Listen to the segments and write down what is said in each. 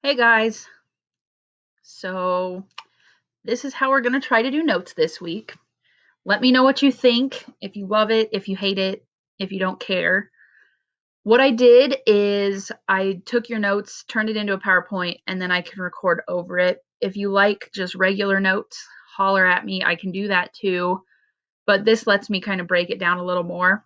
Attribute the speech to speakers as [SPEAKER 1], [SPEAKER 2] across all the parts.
[SPEAKER 1] Hey guys, so this is how we're going to try to do notes this week. Let me know what you think, if you love it, if you hate it, if you don't care. What I did is I took your notes, turned it into a PowerPoint, and then I can record over it. If you like just regular notes, holler at me. I can do that too, but this lets me kind of break it down a little more.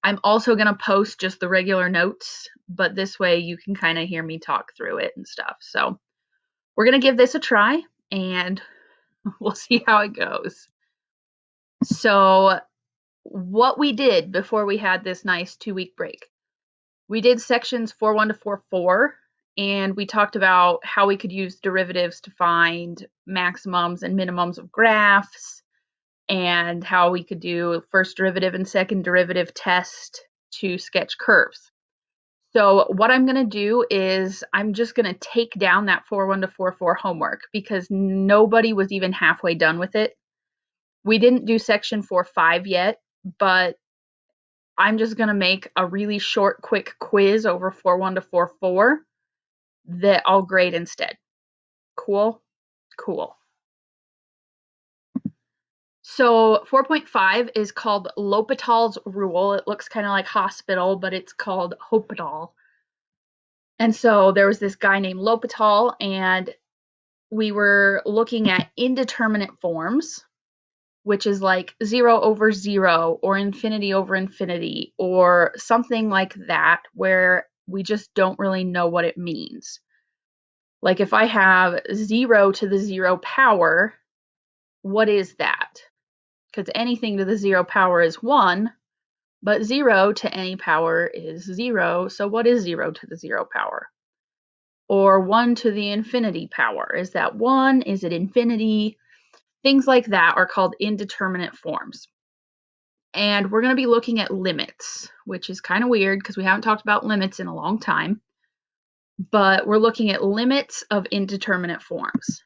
[SPEAKER 1] I'm also going to post just the regular notes, but this way you can kind of hear me talk through it and stuff. So we're going to give this a try and we'll see how it goes. So, what we did before we had this nice 2-week break, we did sections 4.1 to 4.4, and we talked about how we could use derivatives to find maximums and minimums of graphs, and how we could do first derivative and second derivative test to sketch curves. So what I'm going to do is I'm just going to take down that 4.1 to 4.4 homework because nobody was even halfway done with it. We didn't do section 4.5 yet, but I'm just going to make a really short, quick quiz over 4.1 to 4.4 that I'll grade instead. Cool? Cool. So 4.5 is called L'Hôpital's rule. It looks kind of like hospital, but it's called Hôpital. And so there was this guy named L'Hôpital, and we were looking at indeterminate forms, which is like 0 over 0 or infinity over infinity or something like that, where we just don't really know what it means. Like if I have 0 to the 0 power, what is that? Because anything to the 0 power is 1, but 0 to any power is 0, so what is 0 to the 0 power? Or 1 to the infinity power, is that 1? Is it infinity? Things like that are called indeterminate forms. And we're going to be looking at limits, which is kind of weird because we haven't talked about limits in a long time. But we're looking at limits of indeterminate forms.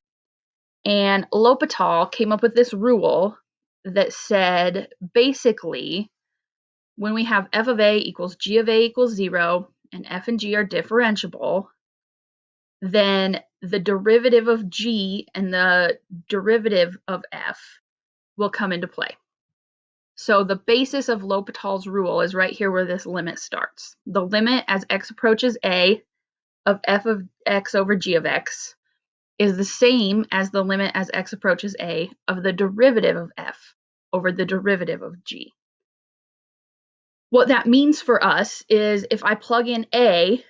[SPEAKER 1] And L'Hôpital came up with this rule that said basically when we have f of a equals g of a equals 0 and f and g are differentiable, then the derivative of g and the derivative of f will come into play. So the basis of L'Hôpital's rule is right here where this limit starts. The limit as x approaches a of f of x over g of x is the same as the limit as x approaches a of the derivative of f over the derivative of g. What that means for us is if I plug in a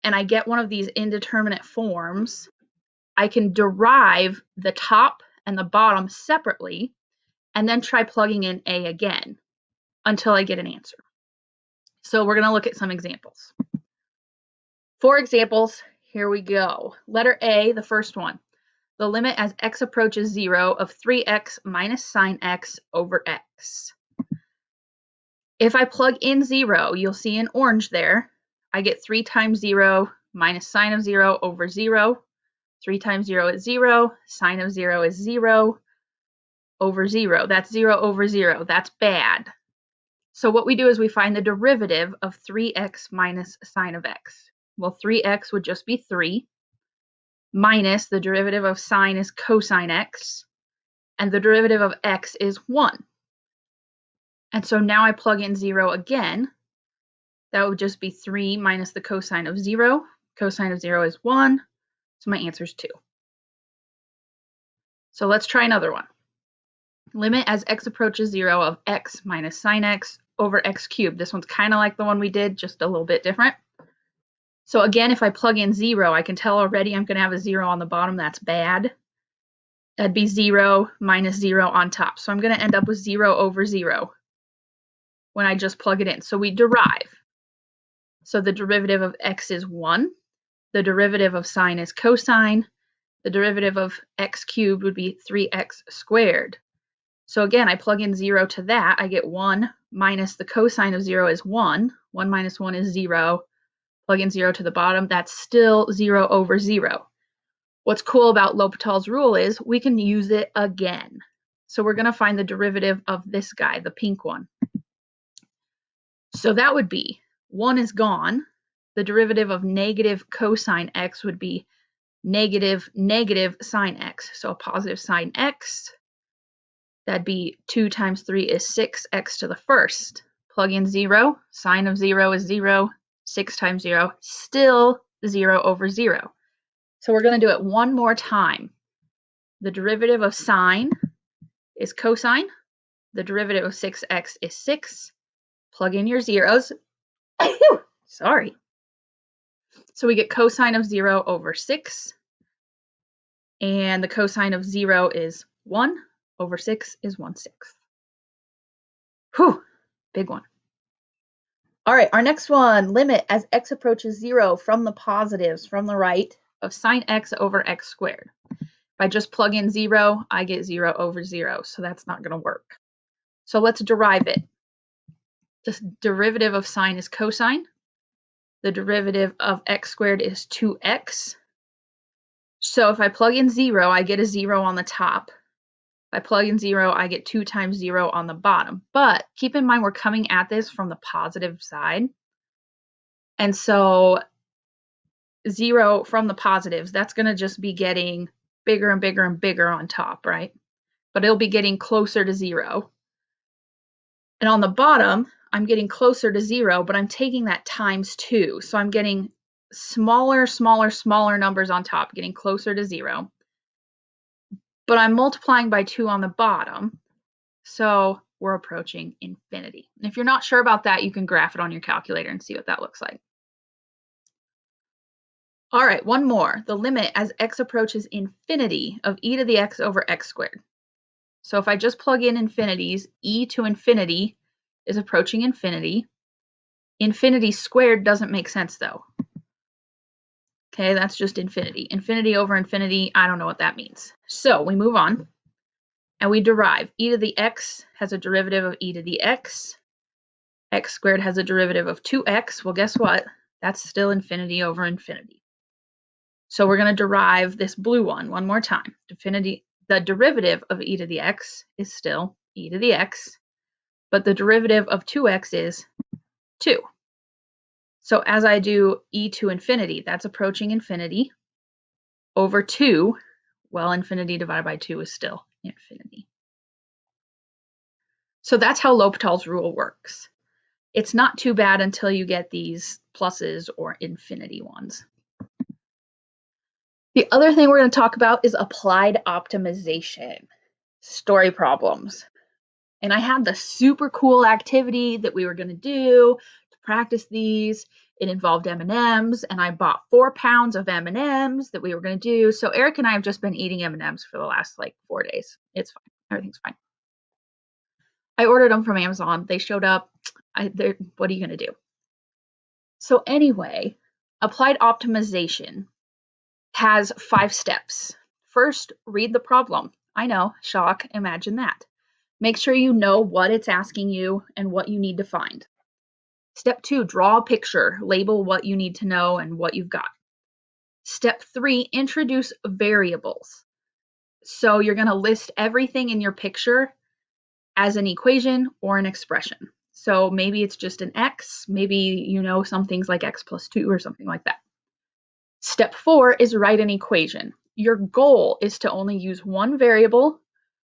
[SPEAKER 1] and I get one of these indeterminate forms, I can derive the top and the bottom separately and then try plugging in a again until I get an answer. So we're going to look at some examples. For examples, here we go. Letter A, the first one. The limit as x approaches 0 of 3x minus sine x over x. If I plug in 0, you'll see in orange there, I get 3 times 0 minus sine of 0 over 0. 3 times 0 is 0. Sine of 0 is 0 over 0. That's 0 over 0. That's bad. So what we do is we find the derivative of 3x minus sine of x. Well, 3x would just be 3, minus the derivative of sine is cosine x, and the derivative of x is 1. And so now I plug in 0 again. That would just be 3 minus the cosine of 0. Cosine of 0 is 1, so my answer is 2. So let's try another one. Limit as x approaches 0 of x minus sine x over x cubed. This one's kind of like the one we did, just a little bit different. So again, if I plug in 0, I can tell already I'm going to have a 0 on the bottom. That's bad. That'd be 0 minus 0 on top. So I'm going to end up with 0 over 0 when I just plug it in. So we derive. So the derivative of x is 1. The derivative of sine is cosine. The derivative of x cubed would be 3x squared. So again, I plug in 0 to that. I get 1 minus the cosine of 0 is 1. 1 minus 1 is 0. Plug in 0 to the bottom. That's still 0 over 0. What's cool about L'Hôpital's rule is we can use it again. So we're going to find the derivative of this guy, the pink one. So that would be 1 is gone. the derivative of negative cosine x would be negative sine x. So a positive sine x, that'd be 2 times 3 is 6x to the first. Plug in 0, sine of 0 is 0, 6 times 0, still 0 over 0. So we're going to do it one more time. The derivative of sine is cosine. The derivative of 6x is 6. Plug in your zeros. Sorry. So we get cosine of 0 over 6. And the cosine of 0 is 1 over 6 is 1/6. Whew, big one. All right, our next one, limit as x approaches 0 from the positives from the right of sine x over x squared. If I just plug in 0, I get 0 over 0, so that's not going to work. So let's derive it. The derivative of sine is cosine. The derivative of x squared is 2x. So if I plug in 0, I get a 0 on the top. If I plug in 0, I get 2 times 0 on the bottom. But keep in mind, we're coming at this from the positive side. And so 0 from the positives, that's going to just be getting bigger and bigger and bigger on top, right? But it'll be getting closer to 0. And on the bottom, I'm getting closer to 0, but I'm taking that times 2. So I'm getting smaller numbers on top, getting closer to 0. But I'm multiplying by 2 on the bottom. So we're approaching infinity. And if you're not sure about that, you can graph it on your calculator and see what that looks like. All right, one more. The limit as x approaches infinity of e to the x over x squared. So if I just plug in infinities, e to infinity is approaching infinity. Infinity squared doesn't make sense though. Okay, that's just infinity. Infinity over infinity, I don't know what that means. So we move on and we derive e to the x has a derivative of e to the x. X squared has a derivative of 2x. Well, guess what? That's still infinity over infinity. So we're going to derive this blue one more time. The derivative of e to the x is still e to the x, but the derivative of 2x is 2. So as I do e to infinity, that's approaching infinity, over 2, well, infinity divided by 2 is still infinity. So that's how L'Hopital's rule works. It's not too bad until you get these pluses or infinity ones. The other thing we're going to talk about is applied optimization, story problems. And I had the super cool activity that we were going to do to practice these. It involved M&Ms, and I bought 4 pounds of M&Ms that we were going to do. So Eric and I have just been eating M&Ms for the last like 4 days. It's fine. Everything's fine. I ordered them from Amazon. They showed up. What are you going to do? So anyway, applied optimization has 5 steps. First, read the problem. I know, shock, imagine that. Make sure you know what it's asking you and what you need to find. Step 2, draw a picture, label what you need to know and what you've got. Step 3, introduce variables. So you're going to list everything in your picture as an equation or an expression. So maybe it's just an x, maybe you know some things like x plus 2 or something like that. Step 4 is write an equation. Your goal is to only use one variable,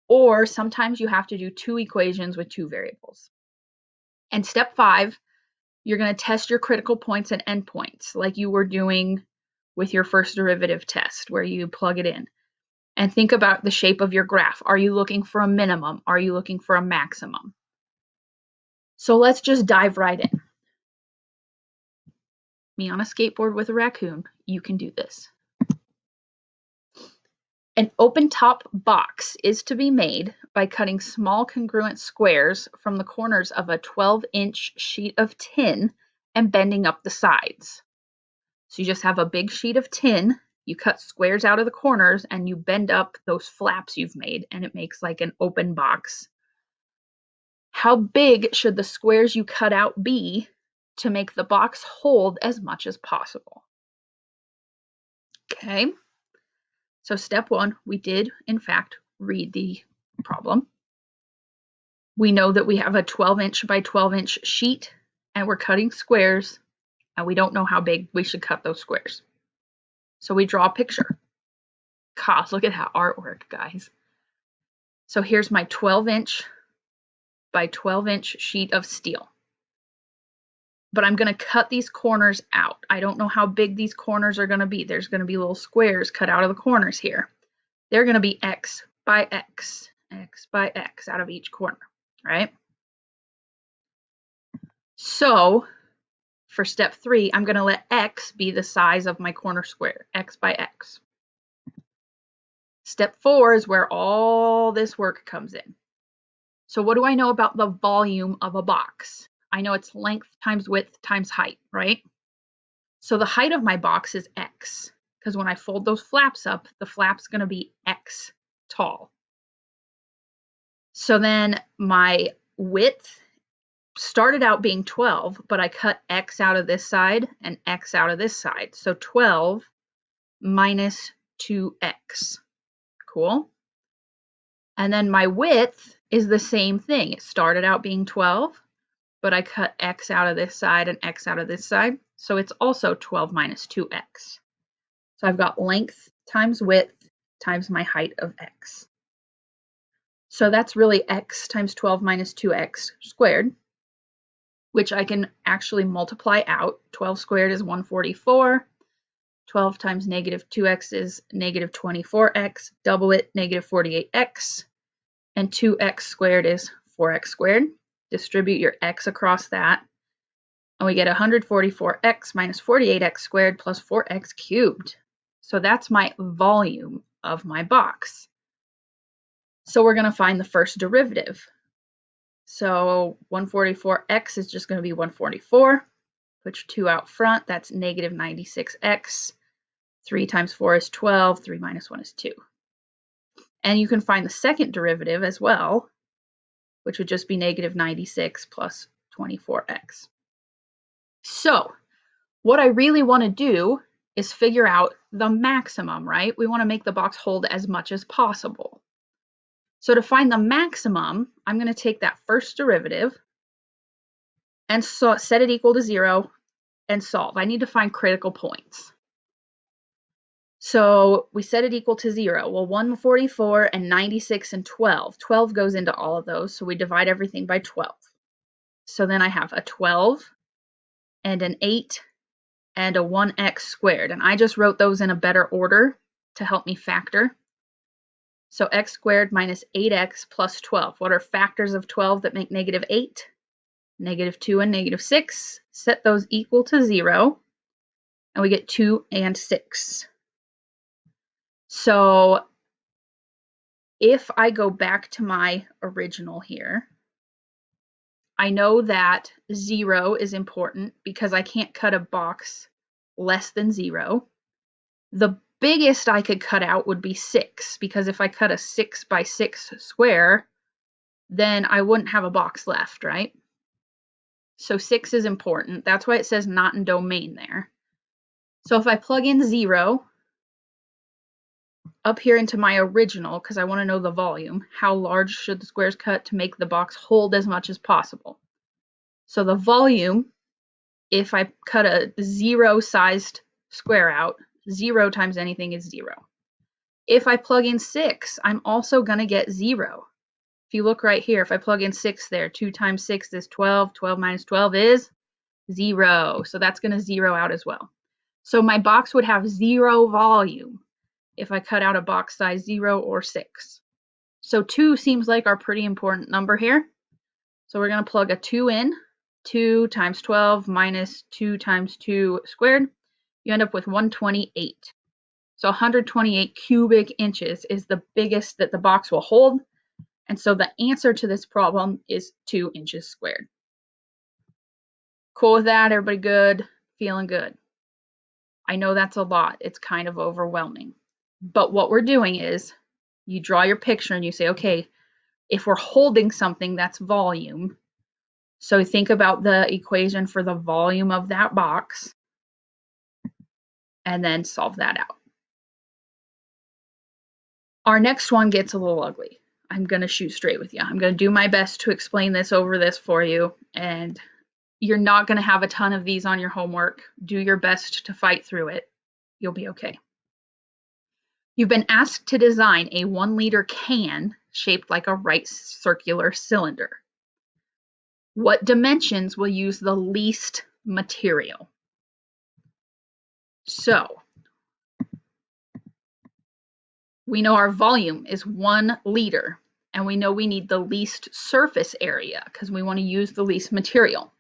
[SPEAKER 1] or sometimes you have to do 2 equations with 2 variables. And step 5, you're going to test your critical points and endpoints like you were doing with your first derivative test where you plug it in. And think about the shape of your graph. Are you looking for a minimum? Are you looking for a maximum? So let's just dive right in. Me on a skateboard with a raccoon, you can do this. An open top box is to be made by cutting small congruent squares from the corners of a 12-inch sheet of tin and bending up the sides. So you just have a big sheet of tin, you cut squares out of the corners, and you bend up those flaps you've made, and it makes like an open box. How big should the squares you cut out be to make the box hold as much as possible? Okay. So step 1, we did, in fact, read the problem. We know that we have a 12-inch by 12-inch sheet, and we're cutting squares and we don't know how big we should cut those squares. So we draw a picture. Gosh, look at that artwork, guys. So here's my 12-inch by 12-inch sheet of steel. But I'm going to cut these corners out. I don't know how big these corners are going to be. There's going to be little squares cut out of the corners here. They're going to be X by X, X by X out of each corner, right? So for step 3, I'm going to let X be the size of my corner square, X by X. Step 4 is where all this work comes in. So what do I know about the volume of a box? I know it's length times width times height, right? So the height of my box is X, because when I fold those flaps up, the flap's going to be X tall. So then my width started out being 12, but I cut X out of this side and X out of this side. So 12 minus 2X. Cool. And then my width is the same thing. It started out being 12, but I cut X out of this side and X out of this side. So it's also 12 minus 2X. So I've got length times width times my height of X. So that's really X times 12 minus 2X squared, which I can actually multiply out. 12 squared is 144. 12 times negative 2X is negative 24X. Double it, negative 48X. And 2X squared is 4X squared. Distribute your X across that. And we get 144X minus 48X squared plus 4X cubed. So that's my volume of my box. So we're going to find the first derivative. So 144X is just going to be 144. Put your 2 out front. That's negative 96X. 3 times 4 is 12. 3 minus 1 is 2. And you can find the second derivative as well, which would just be negative 96 plus 24X. So what I really want to do is figure out the maximum, right? We want to make the box hold as much as possible. So to find the maximum, I'm going to take that first derivative and set it equal to 0 and solve. I need to find critical points. So we set it equal to 0. Well, 144 and 96 and 12. 12 goes into all of those, so we divide everything by 12. So then I have a 12 and an 8 and a 1x squared. And I just wrote those in a better order to help me factor. So x squared minus 8x plus 12. What are factors of 12 that make negative 8? Negative 2 and negative 6. Set those equal to 0. And we get 2 and 6. So if I go back to my original here, I know that 0 is important because I can't cut a box less than 0. The biggest I could cut out would be 6, because if I cut a 6 by 6 square, then I wouldn't have a box left, right? So 6 is important. That's why it says not in domain there. So if I plug in 0 up here into my original, because I want to know the volume, how large should the squares cut to make the box hold as much as possible? So the volume, if I cut a 0-sized square out, 0 times anything is 0. If I plug in 6, I'm also going to get 0. If you look right here, if I plug in 6 there, 2 times 6 is 12. 12 minus 12 is 0. So that's going to 0 out as well. So my box would have 0 volume if I cut out a box size 0 or 6. So 2 seems like our pretty important number here. So we're going to plug a 2 in. 2 times 12 minus 2 times 2 squared. You end up with 128. So 128 cubic inches is the biggest that the box will hold. And so the answer to this problem is 2 inches squared. Cool with that? Everybody good? Feeling good? I know that's a lot. It's kind of overwhelming. But what we're doing is you draw your picture and you say, okay, if we're holding something, that's volume. So think about the equation for the volume of that box and then solve that out. Our next one gets a little ugly. I'm going to shoot straight with you. I'm going to do my best to explain this over this for you, and You're not going to have a ton of these on your homework. Do your best to fight through it. You'll be okay. You've been asked to design a 1-liter can shaped like a right circular cylinder. What dimensions will use the least material? So, we know our volume is 1 liter, and we know we need the least surface area because we want to use the least material.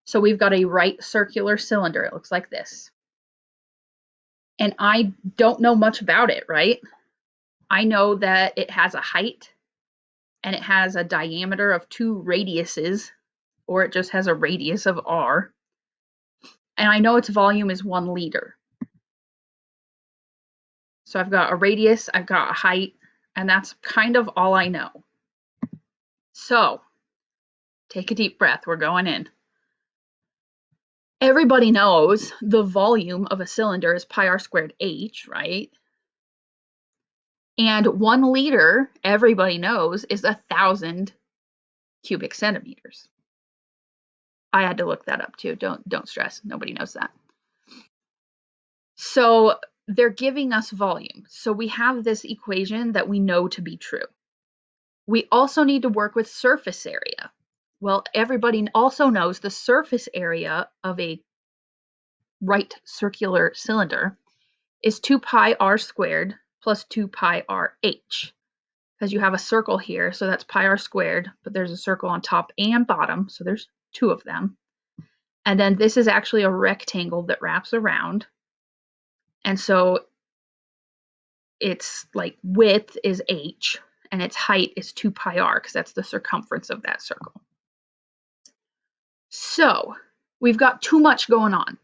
[SPEAKER 1] So we've got a right circular cylinder. It looks like this. And I don't know much about it, right? I know that it has a height and it has a diameter of 2 radiuses, or it just has a radius of r. And I know its volume is 1 liter. So I've got a radius, I've got a height, and that's kind of all I know. So take a deep breath, we're going in. Everybody knows the volume of a cylinder is pi r squared h, right? And 1 liter, everybody knows, is 1,000 cubic centimeters. I had to look that up too. Don't stress. Nobody knows that. So they're giving us volume. So we have this equation that we know to be true. We also need to work with surface area. Well, everybody also knows the surface area of a right circular cylinder is 2 pi r squared plus 2 pi r h. Because you have a circle here, so that's pi r squared, but there's a circle on top and bottom, so there's 2 of them. And then this is actually a rectangle that wraps around. And so its like width is h, and its height is 2 pi r, because that's the circumference of that circle. So we've got too much going on.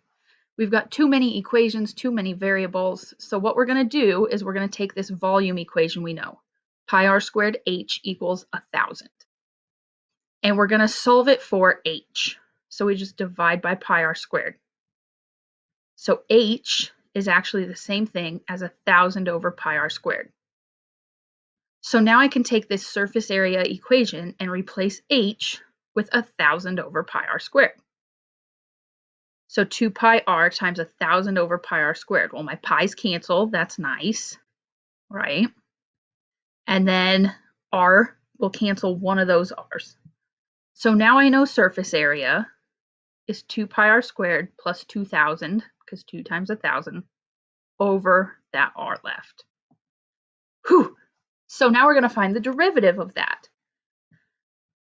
[SPEAKER 1] We've got too many equations, too many variables. So what we're going to do is we're going to take this volume equation we know. Pi r squared h equals 1,000. And we're going to solve it for h. So we just divide by pi r squared. So h is actually the same thing as 1,000 over pi r squared. So now I can take this surface area equation and replace h with 1,000 over pi r squared. So 2 pi r times 1,000 over pi r squared. Well, my pi's cancel. That's nice, right? And then r will cancel one of those r's. So now I know surface area is 2 pi r squared plus 2,000, because 2 times 1,000, over that r left. Whew. So now we're going to find the derivative of that.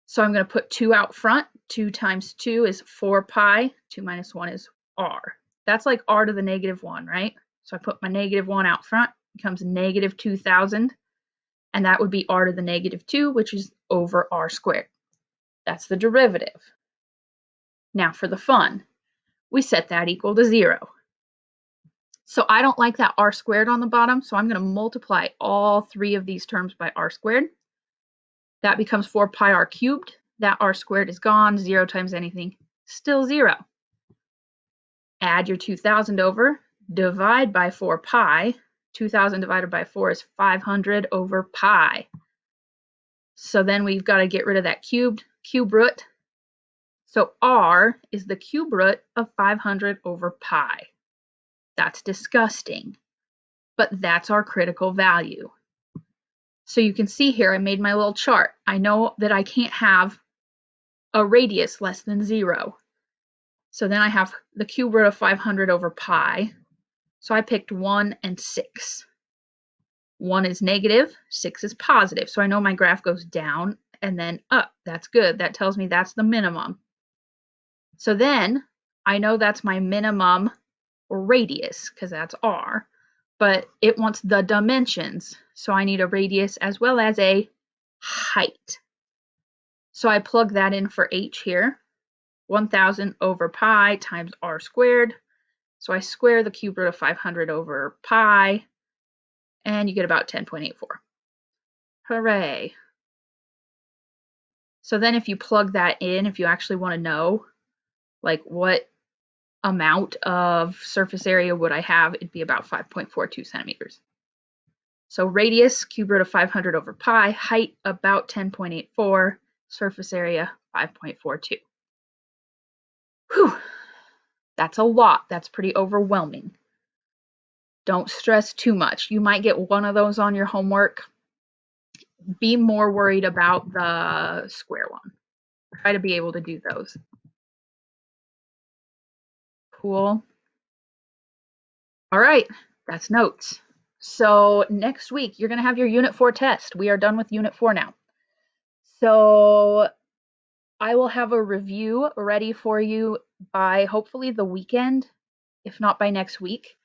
[SPEAKER 1] So I'm going to put 2 out front. 2 times 2 is 4 pi. 2 minus 1 is r. That's like r to the negative 1, right? So I put my negative 1 out front. It becomes negative 2,000. And that would be r to the negative 2, which is over r squared. That's the derivative. Now for the fun, we set that equal to 0. So I don't like that r squared on the bottom, so I'm going to multiply all 3 of these terms by r squared. That becomes 4 pi r cubed. That r squared is gone. 0 times anything, still 0. Add your 2,000 over, divide by 4 pi. 2,000 divided by 4 is 500 over pi. So then we've got to get rid of that cube root. So r is the cube root of 500 over pi. That's disgusting, but that's our critical value. So you can see here I made my little chart. I know that I can't have a radius less than 0. So then I have the cube root of 500 over pi. So I picked 1 and 6. 1 is negative, 6 is positive. So I know my graph goes down and then up. That's good. That tells me that's the minimum. So then I know that's my minimum radius, because that's r, but it wants the dimensions. So I need a radius as well as a height. So I plug that in for h here. 1,000 over pi times r squared. So I square the cube root of 500 over pi, and you get about 10.84. Hooray. So then if you plug that in, if you actually want to know, like what amount of surface area would I have, it'd be about 5.42 centimeters. So radius, cube root of 500 over pi, height about 10.84, surface area 5.42. Whew, that's a lot. That's pretty overwhelming. Don't stress too much. You might get one of those on your homework. Be more worried about the square one. Try to be able to do those. Cool. All right, that's notes. So next week, you're going to have your Unit 4 test. We are done with Unit 4 now. So I will have a review ready for you by hopefully the weekend, if not by next week.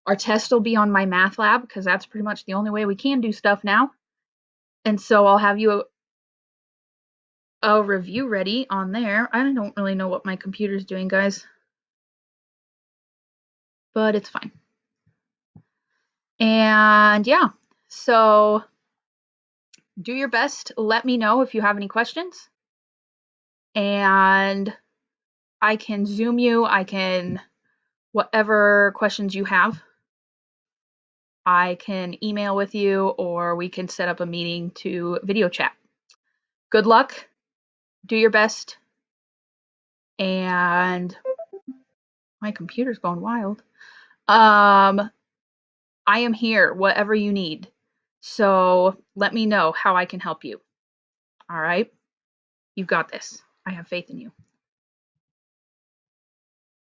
[SPEAKER 1] Our test will be on my math lab because that's pretty much the only way we can do stuff now. And so I'll have you a review ready on there. I don't really know what my computer's doing, guys, but it's fine. And yeah, so do your best. Let me know if you have any questions. And I can Zoom you. I can, whatever questions you have, I can email with you or we can set up a meeting to video chat. Good luck. Do your best. And my computer's going wild. I am here, whatever you need. So let me know how I can help you. All right? You've got this. I have faith in you.